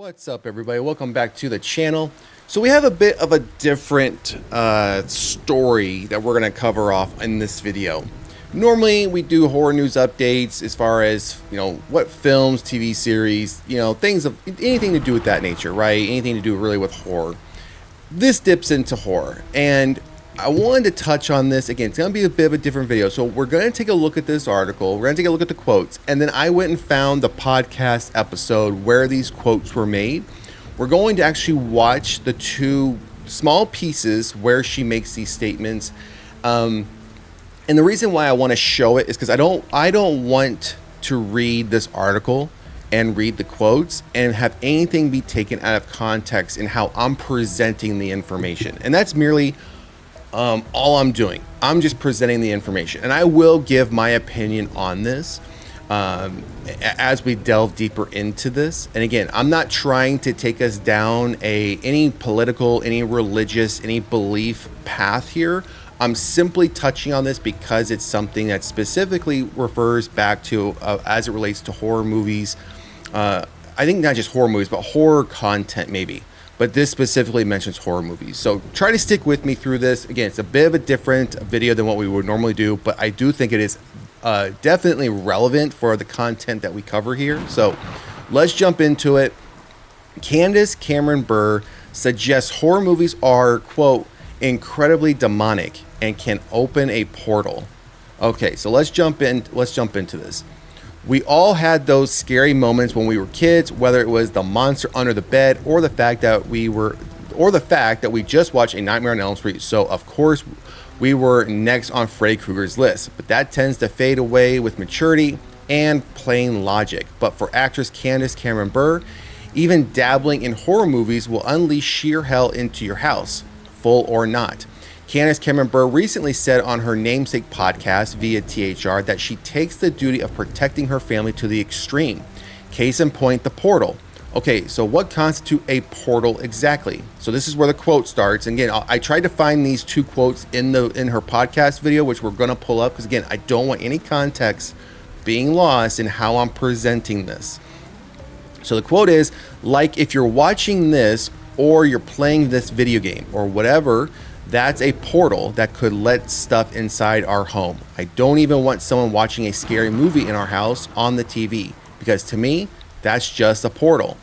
What's up, everybody? Welcome back to the channel. So we have a bit of a different story that we're going to cover off in this video. Normally we do horror news updates as far as, what films, TV series, things of anything to do with that nature, right? Anything to do really with horror. This dips into horror, and I wanted to touch on this again. It's going to be a bit of a different video. So we're going to take a look at this article. We're going to take a look at the quotes. And then I went and found the podcast episode where these quotes were made. We're going to actually watch the two small pieces where she makes these statements. And the reason why I want to show it is because I don't want to read this article and read the quotes and have anything be taken out of context in how I'm presenting the information. And that's merely all I'm doing. I'm just presenting the information, and I will give my opinion on this as we delve deeper into this. And again, I'm not trying to take us down any political, any religious, any belief path here. I'm simply touching on this because it's something that specifically refers back to as it relates to horror movies. I think not just horror movies, but horror content maybe. But this specifically mentions horror movies. So try to stick with me through this. Again, it's a bit of a different video than what we would normally do, but I do think it is definitely relevant for the content that we cover here. So let's jump into it. Candace Cameron Bure suggests horror movies are, quote, incredibly demonic and can open a portal. Okay, so let's jump into this. We all had those scary moments when we were kids, whether it was the monster under the bed or the fact that we just watched A Nightmare on Elm Street. So of course we were next on Freddy Krueger's list, but that tends to fade away with maturity and plain logic. But for actress Candace Cameron Bure, even dabbling in horror movies will unleash sheer hell into your house, full or not. Candace Cameron Bure recently said on her namesake podcast via THR that she takes the duty of protecting her family to the extreme. Case in point, the portal. Okay, so what constitutes a portal exactly? So this is where the quote starts. And again, I tried to find these two quotes in her podcast video, which we're going to pull up because again, I don't want any context being lost in how I'm presenting this. So the quote is, like if you're watching this or you're playing this video game or whatever, that's a portal that could let stuff inside our home. I don't even want someone watching a scary movie in our house on the TV because to me, that's just a portal.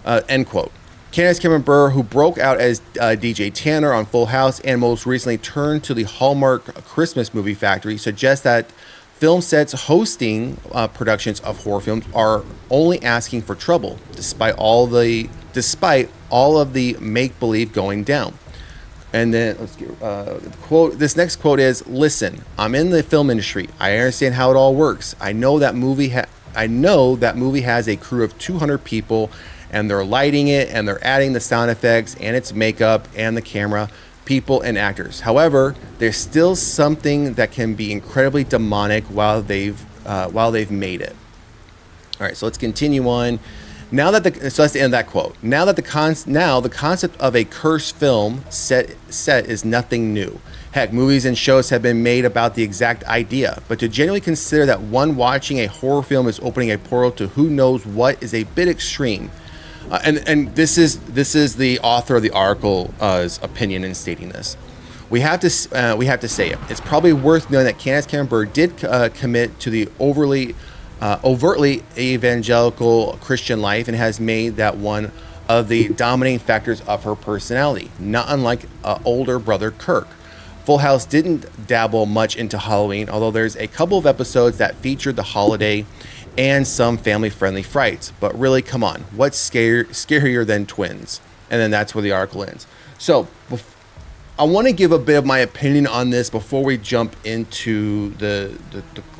End quote. Candace Cameron Bure, who broke out as DJ Tanner on Full House and most recently turned to the Hallmark Christmas movie factory, suggests that film sets hosting productions of horror films are only asking for trouble, despite all of the make-believe going down. And then let's get quote. This next quote is, "Listen, I'm in the film industry. I understand how it all works. I know that movie has a crew of 200 people, and they're lighting it, and they're adding the sound effects, and its makeup, and the camera, people, and actors. However, there's still something that can be incredibly demonic while they've made it." All right, so let's continue on. So that's the end of that quote. Now the concept of a cursed film set is nothing new. Heck, movies and shows have been made about the exact idea. But to genuinely consider that one watching a horror film is opening a portal to who knows what is a bit extreme. And this is the author of the article's opinion in stating this. We have to say it. It's probably worth knowing that Candace Cameron Bure did commit to the overtly evangelical Christian life and has made that one of the dominating factors of her personality, not unlike older brother Kirk. Full House didn't dabble much into Halloween, although there's a couple of episodes that featured the holiday and some family-friendly frights. But really, come on, what's scarier than twins? And then that's where the article ends. So I want to give a bit of my opinion on this before we jump into the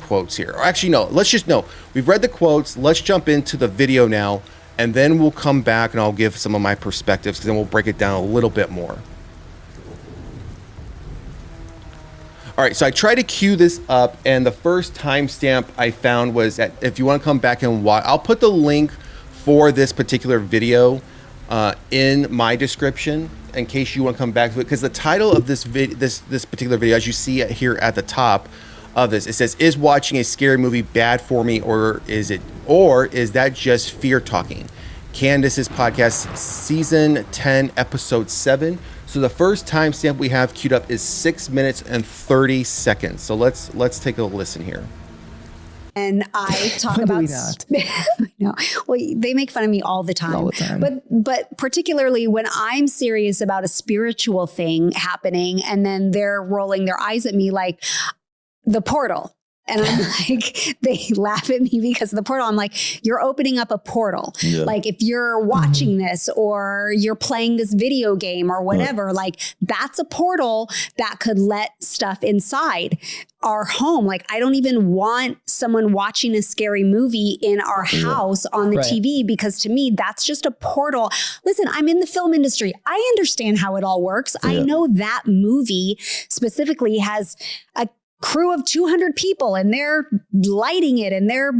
quotes here. Or actually, no, we've read the quotes. Let's jump into the video now, and then we'll come back and I'll give some of my perspectives, because then we'll break it down a little bit more. All right, so I tried to cue this up, and the first timestamp I found was if you want to come back and watch, I'll put the link for this particular video in my description in case you want to come back to it, because the title of this particular video, as you see it here at the top of this, it says, "Is watching a scary movie bad for me, or is that just fear talking?" Candace's podcast, season 10, episode 7. So the first timestamp we have queued up is 6 minutes and 30 seconds. So let's take a listen here. And I talk about no. Well, they make fun of me all the time. But particularly when I'm serious about a spiritual thing happening, and then they're rolling their eyes at me like the portal. And I'm like, they laugh at me because of the portal. I'm like, you're opening up a portal. Yeah. Like if you're watching this or you're playing this video game or whatever, like that's a portal that could let stuff inside our home. Like I don't even want someone watching a scary movie in our house on the TV, because to me, that's just a portal. Listen, I'm in the film industry. I understand how it all works. I know that movie specifically has a crew of 200 people and they're lighting it and they're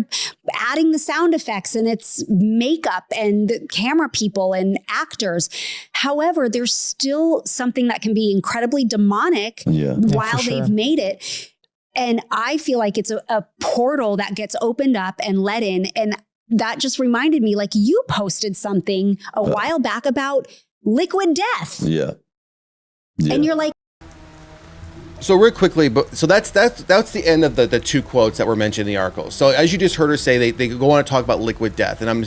adding the sound effects and it's makeup and camera people and actors. However, there's still something that can be incredibly demonic while they've made it. And I feel like it's a portal that gets opened up and let in. And that just reminded me, like you posted something a while back about liquid death. And you're like, so real quickly, so that's the end of the two quotes that were mentioned in the article. So as you just heard her say, they go on to talk about liquid death, and I'm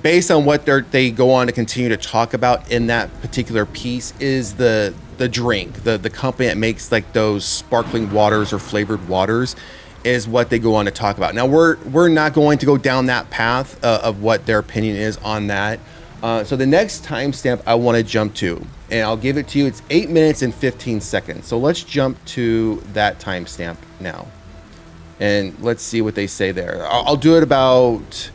based on what they go on to continue to talk about in that particular piece is the drink, the company that makes like those sparkling waters or flavored waters is what they go on to talk about. Now we're not going to go down that path of what their opinion is on that. So the next timestamp I want to jump to, and I'll give it to you. It's 8 minutes and 15 seconds. So let's jump to that timestamp now, and let's see what they say there. I'll do it about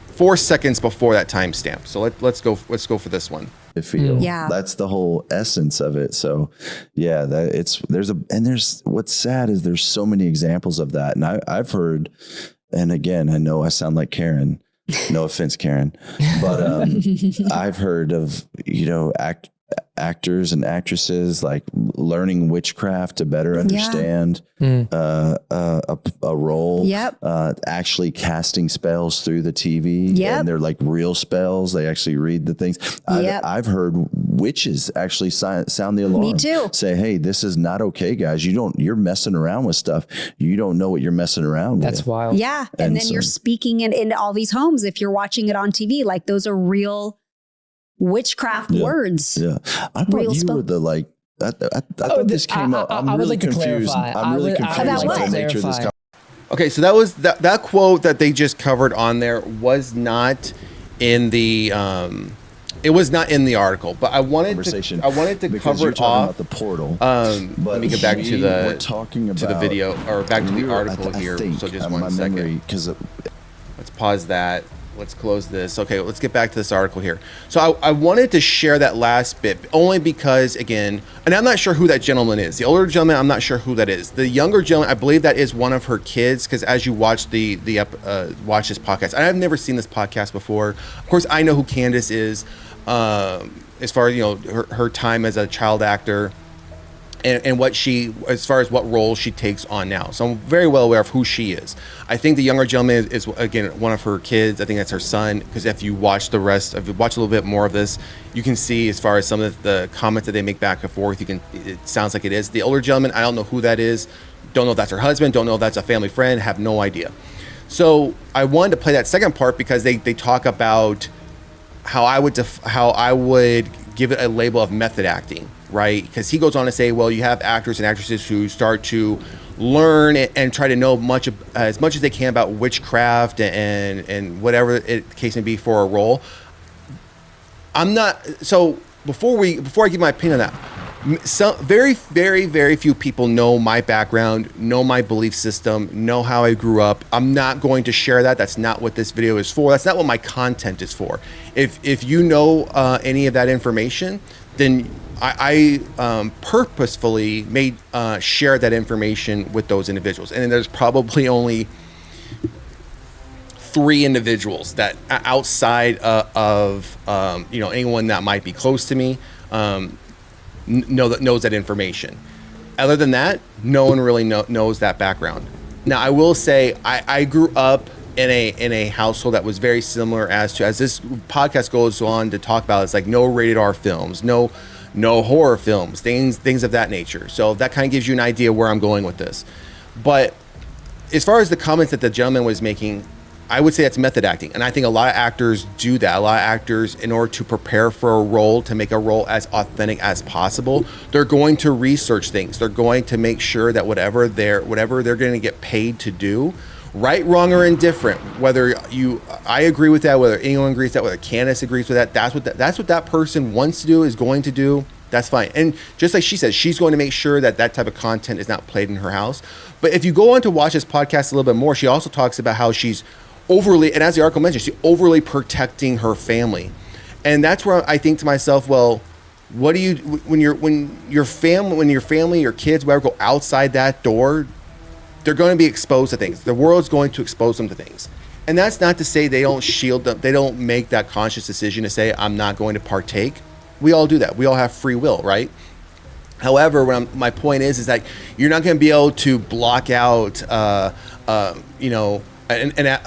4 seconds before that timestamp. So let's go for this one. I feel that's the whole essence of it. So there's what's sad is there's so many examples of that, and I've heard, and again I know I sound like Karen. No offense, Karen, but I've heard of, actors and actresses like learning witchcraft to better understand a role, actually casting spells through the TV, and they're like real spells. They actually read the things. I've heard witches actually sound the alarm. Me too. Say, hey, this is not okay, guys. You're messing around with stuff. You don't know what you're messing around with. That's wild. Yeah. And then you're speaking into all these homes. If you're watching it on TV, like those are real witchcraft words. Yeah. I thought you were the like, I thought this came up. I'm really confused. I'm really confused about the nature of this. Okay, so that was that quote that they just covered on there was not in the it was not in the article, but I wanted to cover it off about the portal. Let me get back to the video or back to the article here. So just 1 second. Let's pause that. Let's close this. Okay, let's get back to this article here. So I wanted to share that last bit only because, again, and I'm not sure who that gentleman is. The older gentleman, I'm not sure who that is. The younger gentleman, I believe that is one of her kids, because as you watch watch this podcast, I've never seen this podcast before. Of course, I know who Candace is, as far as her time as a child actor. And what as far as what role she takes on now. So I'm very well aware of who she is. I think the younger gentleman is again, one of her kids. I think that's her son, because if you watch a little bit more of this, you can see as far as some of the comments that they make back and forth, it sounds like it is. The older gentleman, I don't know who that is. Don't know if that's her husband. Don't know if that's a family friend. Have no idea. So I wanted to play that second part because they talk about how I would give it a label of method acting. Right? Because he goes on to say, well, you have actors and actresses who start to learn and try to know as much as they can about witchcraft and whatever the case may be for a role. I'm not, so before I give my opinion on that, very, very, very few people know my background, know my belief system, know how I grew up. I'm not going to share that. That's not what this video is for. That's not what my content is for. If you know any of that information, then I purposefully share that information with those individuals. And there's probably only 3 individuals that outside of anyone that might be close to me knows that information. Other than that, no one really knows that background. Now, I will say I grew up in a household that was very similar as this podcast goes on to talk about. It's like no rated R films, no horror films, things of that nature. So that kind of gives you an idea where I'm going with this. But as far as the comments that the gentleman was making, I would say that's method acting. And I think a lot of actors do that. A lot of actors, in order to prepare for a role, to make a role as authentic as possible, they're going to research things. They're going to make sure that whatever they're going to get paid to do, right, wrong, or indifferent, I agree with that, whether anyone agrees with that, whether Candace agrees with that, that's what that person wants to do, is going to do. That's fine. And just like she says, she's going to make sure that type of content is not played in her house. But if you go on to watch this podcast a little bit more, she also talks about how she's overly, and as the article mentioned, she's overly protecting her family. And that's where I think to myself, well, what do you, when your family, your kids, whatever, go outside that door, they're going to be exposed to things. The world's going to expose them to things. And that's not to say they don't shield them. They don't make that conscious decision to say, I'm not going to partake. We all do that. We all have free will, right? However, my point is that you're not going to be able to block out, a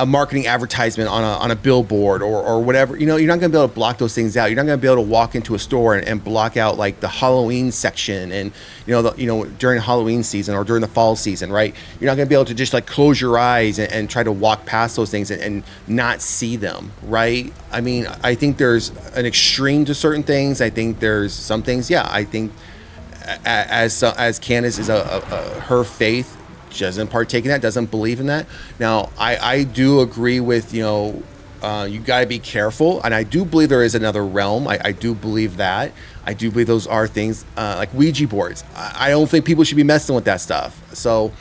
marketing advertisement on a billboard or whatever. You're not going to be able to block those things out. You're not going to be able to walk into a store and block out like the Halloween section and during Halloween season or during the fall season, right? You're not going to be able to just like close your eyes and try to walk past those things and not see them, right? I mean, I think there's an extreme to certain things. I think there's some things, I think as Candace is her faith, she doesn't partake in that, doesn't believe in that. Now, I do agree with, you got to be careful. And I do believe there is another realm. I do believe that. I do believe those are things like Ouija boards. I don't think people should be messing with that stuff. So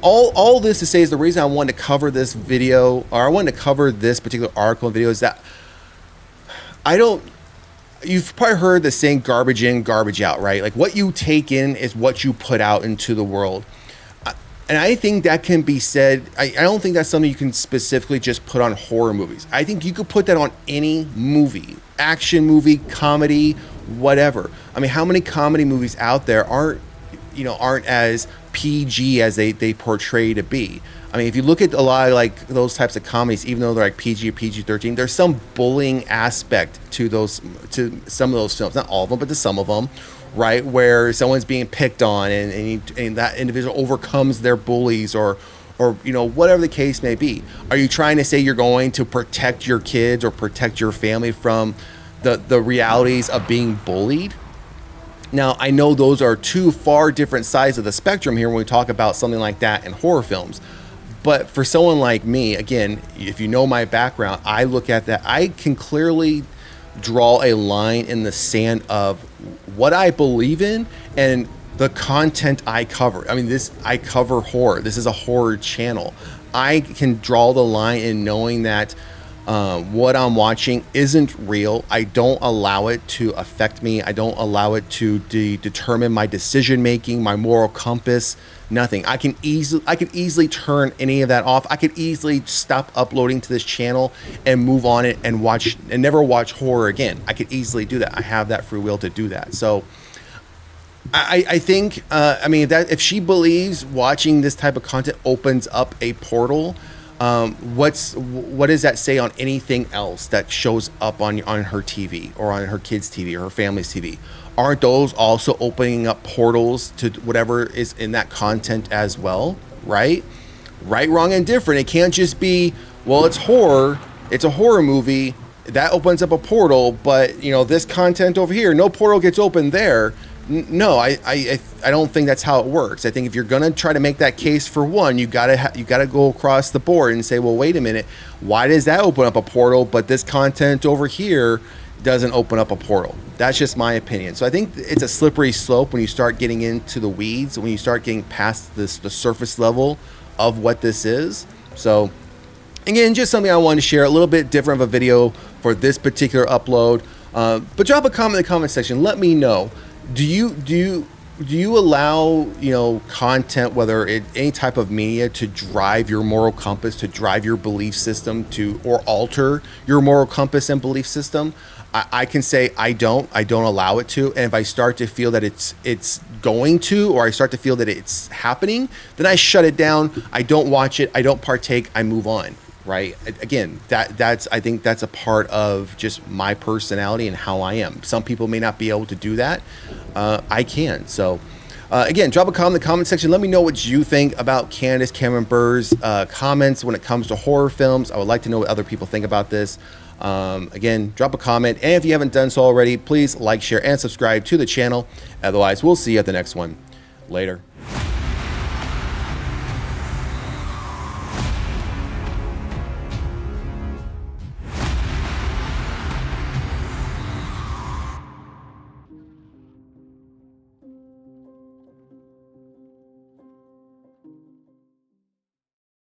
all this to say is the reason I wanted to cover this video, or I wanted to cover this particular article and video, is that you've probably heard the saying garbage in, garbage out, right? Like what you take in is what you put out into the world. And I think that can be said. I don't think that's something you can specifically just put on horror movies. I think you could put that on any movie, action movie, comedy, whatever. I mean, how many comedy movies out there aren't as PG as they portray to be? I mean, if you look at a lot of like those types of comedies, even though they're like PG or PG-13, there's some bullying aspect to some of those films. Not all of them, but to some of them. Right, where someone's being picked on and that individual overcomes their bullies or whatever the case may be. Are you trying to say you're going to protect your kids or protect your family from the realities of being bullied? Now, I know those are two far different sides of the spectrum here when we talk about something like that in horror films. But for someone like me, again, if you know my background, I look at that, I can clearly draw a line in the sand of what I believe in and the content I cover. I mean, I cover horror. This is a horror channel. I can draw the line in knowing that what I'm watching isn't real. I don't allow it to affect me. I don't allow it to determine my decision making, my moral compass. Nothing. I could easily turn any of that off. I could easily stop uploading to this channel and move on it and never watch horror again. I could easily do that. I have that free will to do that. So I think, that if she believes watching this type of content opens up a portal, what does that say on anything else that shows up on her TV or on her kids' TV or her family's TV? Aren't those also opening up portals to whatever is in that content as well, right? Right, wrong, and different. It can't just be, well, it's horror. It's a horror movie. That opens up a portal, but, this content over here, no portal gets opened there. No, I don't think that's how it works. I think if you're going to try to make that case for one, you got to go across the board and say, well, wait a minute. Why does that open up a portal, but this content over here doesn't open up a portal? That's just my opinion. So I think it's a slippery slope when you start getting into the weeds, when you start getting past the surface level of what this is. So again, just something I wanted to share, a little bit different of a video for this particular upload. But drop a comment in the comment section. Let me know. Do you allow, content, whether any type of media, to drive your moral compass, to drive your belief system, or alter your moral compass and belief system? I can say I don't allow it to. And if I start to feel that it's going to, or I start to feel that it's happening, then I shut it down. I don't watch it. I don't partake. I move on. right? Again, I think that's a part of just my personality and how I am. Some people may not be able to do that. I can. So again, drop a comment in the comment section. Let me know what you think about Candace Cameron Bure's comments when it comes to horror films. I would like to know what other people think about this. Again, drop a comment. And if you haven't done so already, please like, share, and subscribe to the channel. Otherwise, we'll see you at the next one. Later.